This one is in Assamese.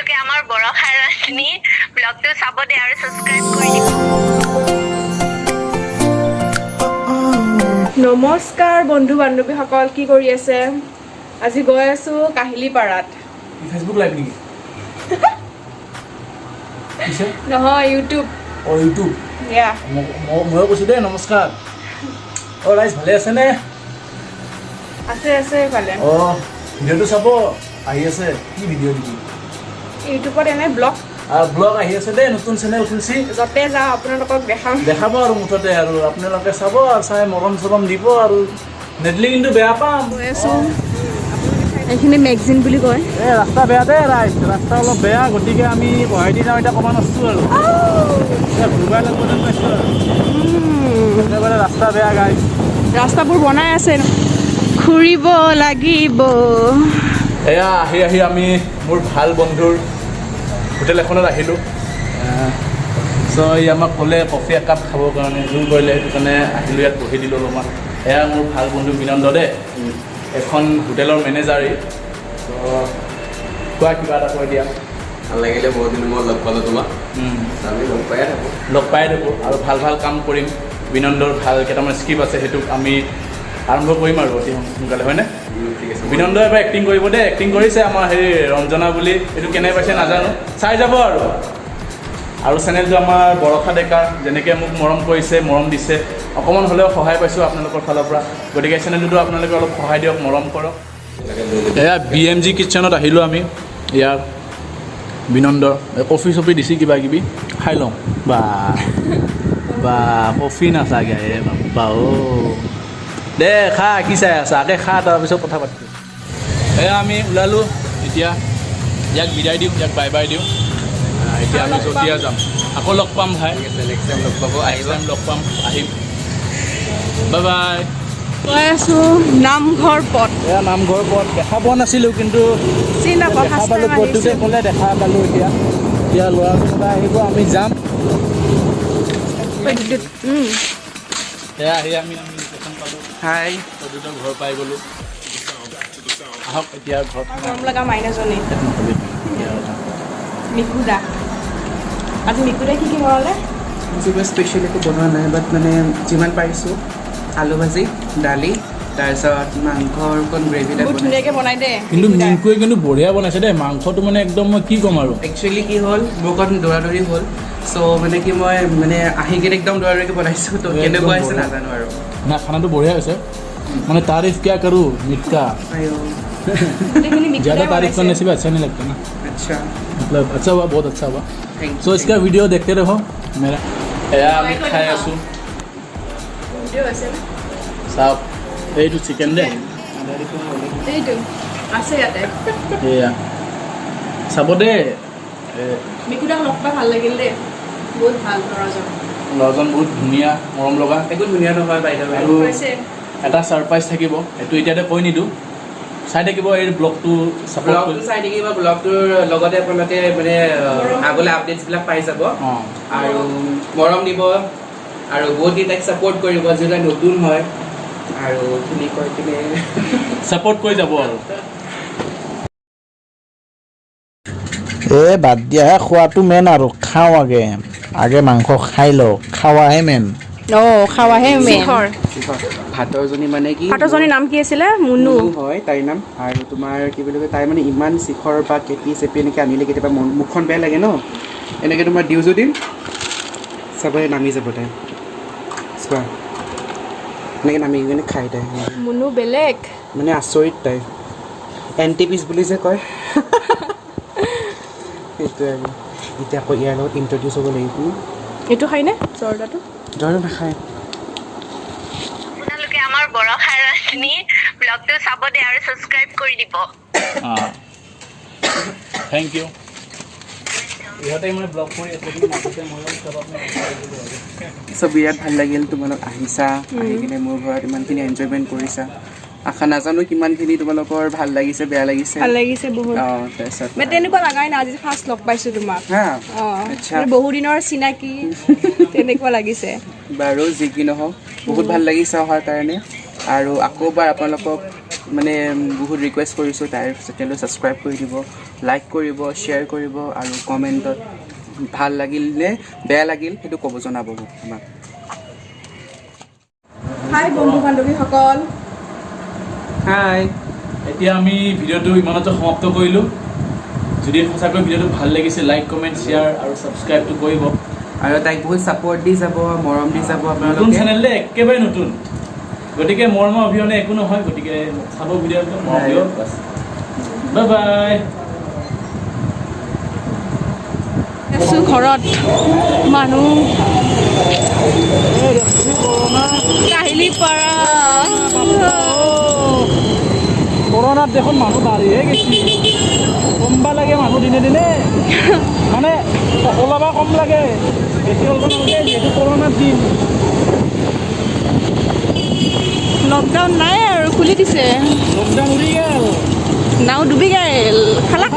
আপোনালোকে আমাৰ বৰষাৰ ৰশ্মি ব্লগটো চাব দে আৰু সাবস্ক্ৰাইব কৰি দিব। নমস্কাৰ বন্ধু বান্ধৱীসকল, কি কৰি আছে? আজি গৈ আছো কাহিলীপাৰাত। ফেচবুক লাইভ নেকি? নহয়, ইউটিউব। অঁ, ইউটিউব। ময়ো কৈছোঁ দেই, নমস্কাৰ। অঁ ৰাইজ ভালে আছেনে? আছে এইফালে। অঁ, ভিডিঅ'টো চাব আহি আছে। কি ভিডিঅ' নেকি? ইউটিউবত এনে ব্লগ আহি আছে দেই, নতুন চেনেল খুলিছে। য'তে যাওঁ আপোনালোকক দেখাব আৰু মুঠতে, আৰু আপোনালোকে চাব আৰু চাই মৰম চৰম দিব আৰু নেদলি কিন্তু বেয়া পাম। গৈ আছো। এইখিনি মেগজিন বুলি কয়। এই ৰাস্তা বেয়া দেই ৰাইজ, ৰাস্তা অলপ বেয়া, গতিকে আমি বহাই দি যাওঁ, এতিয়া ক'ব নাছিলোঁ আৰু ঘূৰিবই লাগিব যেন পাইছোঁ আৰু একেবাৰে ৰাস্তা বেয়া গাইজ। ৰাস্তাবোৰ বনাই আছে, ঘূৰিব লাগিব। এয়া আহি আমি মোৰ ভাল বন্ধুৰ হোটেল এখনত আহিলোঁ। চ' ই আমাক ক'লে কফি একাপ খাবৰ কাৰণে, জোৰ কৰিলে, সেইটো কাৰণে আহিলোঁ, ইয়াত বহি দিলোঁ অলপমান। এয়া মোৰ ভাল বন্ধু বিনন্দ দেই, এখন হোটেলৰ মেনেজাৰেই। চ' কোৱা, কিবা এটা কৈ দিয়া। ভাল লাগিলে, বহুত দিন মই লগ পালোঁ তোমাক। আমি লগ পায়ে থাকোঁ আৰু ভাল কাম কৰিম। বিনন্দৰ ভাল কেইটামান স্ক্ৰিপ্ট আছে, সেইটোক আমি আৰম্ভ কৰিম আৰু অতি সোনকালে, হয়নে? ঠিক আছে। বিনন্দই এবাৰ এক্টিং কৰিব দেই, এক্টিং কৰিছে আমাৰ হেৰি ৰঞ্জনা বুলি, এইটো কেনে পাইছে নাজানো, চাই যাব আৰু চেনেলটো আমাৰ বৰষা ডেকাৰ, যেনেকৈ মোক মৰম কৰিছে, মৰম দিছে, অকণমান হ'লেও সহায় পাইছোঁ আপোনালোকৰ ফালৰ পৰা, গতিকে চেনেলটোতো আপোনালোকে অলপ সহায় দিয়ক, মৰম কৰক। এয়া BMG কিটচেনত আহিলোঁ আমি, ইয়াৰ বিনন্দৰ কফি চফি দিছে, কিবা কিবি খাই লওঁ। বা কফি নাচাগে বাপ্পা দে, খা, কি চাই আছা, আগে খা, তাৰপিছত কথা পাতিম। এয়া আমি ওলালোঁ, এতিয়া ইয়াক বিদায় দিওঁ, ইয়াক বাই বাই দিওঁ। এতিয়া আমি জতিয়া যাম, আকৌ লগ পাম ভাই, নেক্সট টাইম লগ পাব, লগ পাম, আহিম, বাই বাই। গৈ আছো নামঘৰ পথ। এয়া নামঘৰ পথ, দেখা পোৱা নাছিলোঁ, কিন্তু দেখা পালোঁ, পথটোতে ক'লে দেখা পালোঁ। এতিয়া ল'ৰা কোনোবা আহিব, আমি যাম। এয়া আমি লোকেশ্যন পালোঁ। হাই, পদুতৰ ঘৰ পাই গ'লোঁ। আহক এতিয়া ঘৰত। মৰম লগা মাইনাজনী মিকুদা। আজি মিকুদাই কি বনালে? আজি কিবা স্পেচিয়েল একো বনোৱা নাই, বাট মানে যিমান পাৰিছোঁ, আলু ভাজি, দালি, তাৰপিছত মাংসৰ অকণ গ্ৰেভি টাইপ বহুত ধুনীয়াকৈ বনাই দে। কিন্তু মিকুৱে কিন্তু বঢ়িয়া বনাইছে দেই, মাংসটো মানে একদম, মই কি ক'ম আৰু। একচুৱেলি কি হ'ল, মোৰ অকণ দৌৰা-দৌৰি হ'ল, চ' মানে কি মই মানে আহি কিনে একদম দৌৰা-দৌৰিকৈ বনাইছোঁ, তো কেনেকুৱা হৈছে নাজানো আৰু। না, খানাটো বঢ়িয়া হৈছে, মানে तारीफ क्या करूँ मीट का, ज़्यादा तारीफ करने से भी अच्छा नहीं लगता ना, আচ্ছা, मतलब अच्छा हुआ, बहुत अच्छा हुआ। থেংক सो इसका वीडियो देखते रहो मेरा। এয়া আমি খাই আছোঁ, চাওক, এইটো চিকেন দে, এইটো আছে ইয়াতে। এয়া চাব দেই, মিকুদাক লগ পাই ভাল লাগিল দেই, বহুত ভাল ল'ৰাজন। ল'ৰাজন বহুত ধুনীয়া, মৰম লগা, একো ধুনীয়া নহয় বাইদেউ। আৰু এটা ছাৰপ্ৰাইজ থাকিব, এইটো এতিয়াতে কৈ নিদিওঁ, চাই থাকিব এই ব্লগটো, ব্লগটো চাই থাকিব, ব্লগটোৰ লগতে আপোনালোকে মানে আগলৈ আপডেটছবিলাক পাই যাব, আৰু মৰম দিব, আৰু বহুত কেইটাক ছাপোৰ্ট কৰিব, যিবিলাক নতুন হয়, আৰু কি কয় কিনে ছাপোৰ্ট কৰি যাব আৰু। বাদ দিয়া, খোৱাটো মেইন আৰু, খাওঁ আগে মাংস খাই লওঁ, খাৱাহে মেইন। খাৱাহে মেইন। ভাতৰজনী মানে কি, ভাতৰজনীৰ নাম কি আছিলে? মুনু হয় তাইৰ নাম। আৰু তোমাৰ কি বুলি কয়, তাই মানে ইমান শিখৰ বা কেপি চেপি এনেকৈ আনিলে কেতিয়াবা মুখখন বেয়া লাগে ন, এনেকৈ তোমাৰ দিওঁ যদি চবৰে নামি যাব তাই, চোৱা এনেকৈ নামি কিনে খাই তাই, মুনু বেলেগ মানে আচৰিত তাই, এণ্টিপিচ বুলি যে কয়। সেইটোৱে আৰু এতিয়া আকৌ ইয়াৰ লগত ইণ্ট্ৰডিউচ হ'ব লাগিব। এইটো খায়নে জৰ্দাটো? জৰ্দা নাখায়। আপোনালোকে আমাৰ বৰষাৰ ৰশ্মি ব্লগটো চাব দে আৰু সাবস্ক্ৰাইব কৰি দিব। Thank you. ইহঁতে মানে ব্লগ কৰি আছে, কিন্তু মাজতে ময়ো চ' বিৰাট ভাল লাগিল তোমালোক আহিছা, আহি কিনে মোৰ ঘৰত ইমানখিনি এনজয়মেণ্ট কৰিছা। আশা নাজানো কিমানখিনি তোমালোকৰ ভাল লাগিছে, বেয়া লাগিছে। ভাল লাগিছে বহুত। তাৰপিছত তেনেকুৱা লাগাই না, আজি ফাৰ্ষ্ট লগ পাইছোঁ তোমাক। হা, আচ্ছা, বহু দিনৰ চিনাকি তেনেকুৱা লাগিছে। বাৰু যি কি নহওক, বহুত ভাল লাগিছে অহাৰ কাৰণে, আৰু আকৌবাৰ আপোনালোকক মানে বহুত ৰিকুৱেষ্ট কৰিছোঁ, তাইৰ চেনেলটো ছাবস্ক্ৰাইব কৰি দিব, লাইক কৰিব, শ্বেয়াৰ কৰিব আৰু কমেণ্টত ভাল লাগিল নে বেয়া লাগিল সেইটো ক'ব জনাব মোক আমাক। হাই বন্ধু বান্ধৱীসকল। হাই। এতিয়া আমি ভিডিঅ'টো ইমানতে সমাপ্ত কৰিলোঁ। যদি সঁচাকৈ ভিডিঅ'টো ভাল লাগিছে লাইক কমেণ্ট শ্বেয়াৰ আৰু ছাবস্ক্ৰাইবটো কৰিব। আৰু তাইক বহুত ছাপোৰ্ট দি যাব, মৰম দি যাব নতুন আপোনালোকে। চেনেল যে একেবাৰে নতুন, গতিকে মৰমৰ অবিহনে একো নহয়। গতিকে চাব ভিডিঅ'টো, মৰম দিয়ক বাছ। Bye bye. আছোঁ ঘৰত, মানুহ কাহিলীপাৰা। কৰোণাত দেখোন মানুহ বাঢ়িহে গৈছে, কমবা লাগে মানুহ দিনে দিনে, মানে ওলাবা কম লাগে, বেছি ওলাব নালাগে, যিহেতু কৰোণাৰ দিন। লকডাউন নাই আৰু খুলি দিছে, লকডাউন উৰি গেল, নাও ডুবি গেল খালাক।